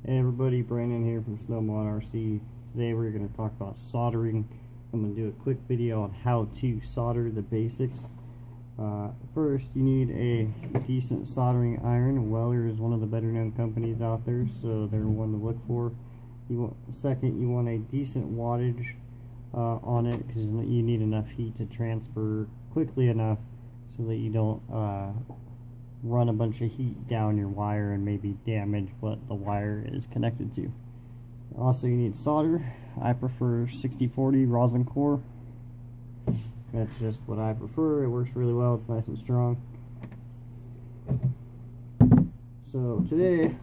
Hey everybody, Brandon here from SnowmodRC. Today we're going to talk about soldering. I'm going to do a quick video on how to solder the basics. First, you need a decent soldering iron. Weller is one of the better known companies out there, so they're one to look for. Second, you want a decent wattage on it, because you need enough heat to transfer quickly enough so that you don't run a bunch of heat down your wire and maybe damage what the wire is connected to. Also, you need solder. I prefer 6040 Rosin Core. That's just what I prefer. It works really well. It's nice and strong. So today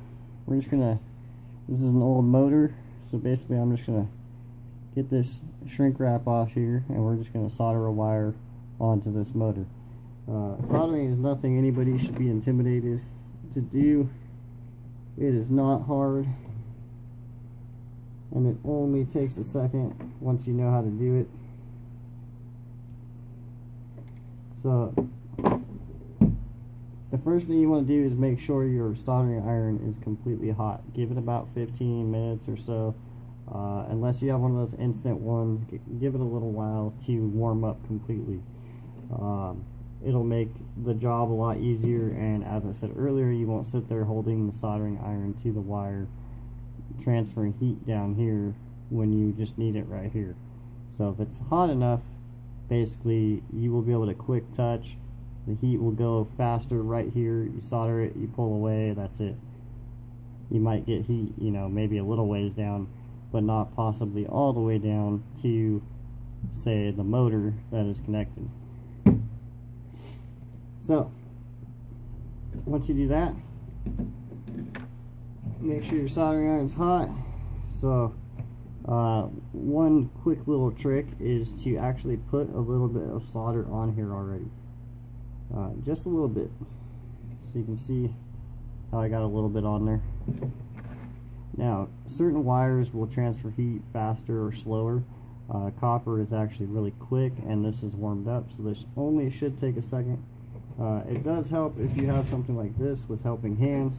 we're just gonna, this is an old motor, so basically I'm just gonna get this shrink wrap off here and we're just gonna solder a wire onto this motor. Soldering is nothing anybody should be intimidated to do. It is not hard, and it only takes a second once you know how to do it. So the first thing you want to do is make sure your soldering iron is completely hot. Give it about 15 minutes or so. Unless you have one of those instant ones, give it a little while to warm up completely. It'll make the job a lot easier, and as I said earlier, you won't sit there holding the soldering iron to the wire, transferring heat down here when you just need it right here. So if it's hot enough, basically you will be able to quick touch. The heat will go faster right here. You solder it, you pull away, that's it. You might get heat, you know, maybe a little ways down, but not possibly all the way down to, say, the motor that is connected. So once you do that, make sure your soldering iron's hot. So one quick little trick is to actually put a little bit of solder on here already, just a little bit, so you can see how I got a little bit on there. Now, certain wires will transfer heat faster or slower. Copper is actually really quick, and this is warmed up, so this only should take a second. It does help if you have something like this with helping hands.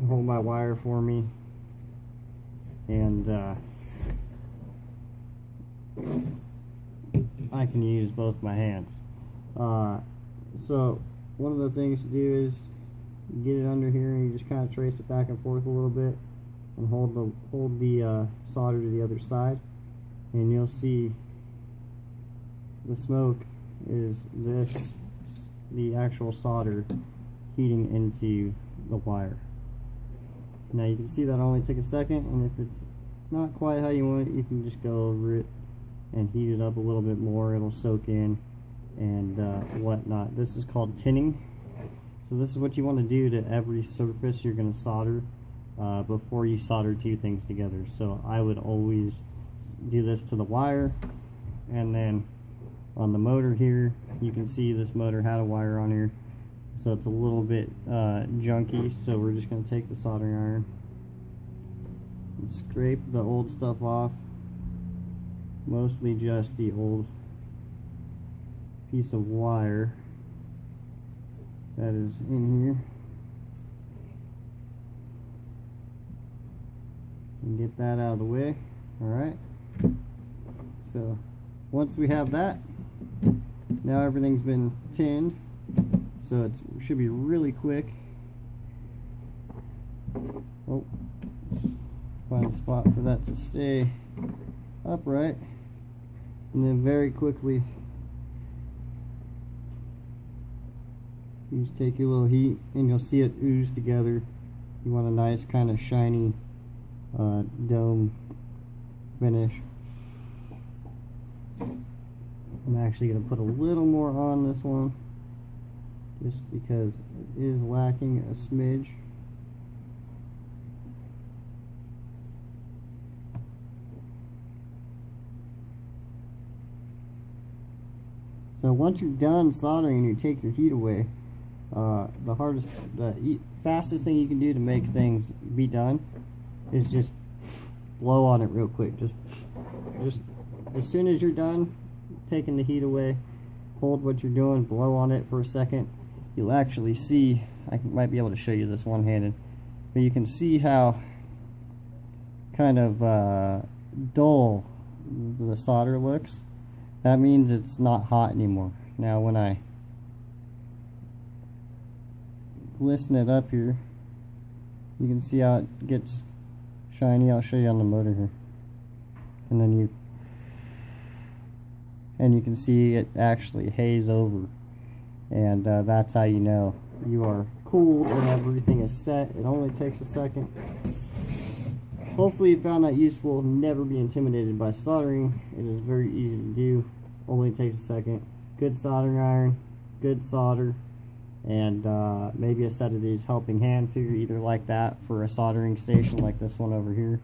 Hold my wire for me, and I can use both my hands. So one of the things to do is get it under here and you just kind of trace it back and forth a little bit and hold the solder to the other side, and you'll see the smoke is the actual solder heating into the wire. Now you can see that only took a second, and if it's not quite how you want it, you can just go over it and heat it up a little bit more. It'll soak in and whatnot. This is called tinning. So this is what you want to do to every surface you're going to solder before you solder two things together. So I would always do this to the wire, and then on the motor here, you can see this motor had a wire on here, so it's a little bit junky. So we're just going to take the soldering iron and scrape the old stuff off, mostly just the old piece of wire that is in here, and get that out of the way. Alright, so once we have that, now everything's been tinned, so it should be really quick. Oh, find a spot for that to stay upright, and then very quickly you just take your little heat and you'll see it ooze together. You want a nice kind of shiny dome finish. I'm actually going to put a little more on this one just because it is lacking a smidge. So once you're done soldering and you take your heat away, the fastest thing you can do to make things be done is just blow on it real quick. Just as soon as you're done taking the heat away, hold what you're doing, blow on it for a second. You'll actually see, I might be able to show you this one-handed. but you can see how kind of dull the solder looks. That means it's not hot anymore. Now when I listen it up here, you can see how it gets shiny. I'll show you on the motor here, and then you can see it actually haze over, and that's how you know you are cooled and everything is set. It only takes a second. Hopefully you found that useful. Never be intimidated by soldering. It is very easy to do. Only takes a second. Good soldering iron, good solder, and maybe a set of these helping hands here, either like that for a soldering station like this one over here,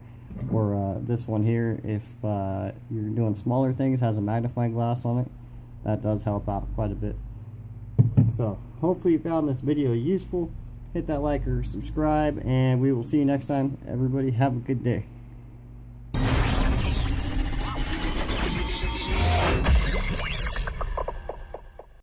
or this one here if you're doing smaller things, has a magnifying glass on it. That does help out quite a bit. So hopefully you found this video useful. Hit that like or subscribe, and we will see you next time. Everybody have a good day.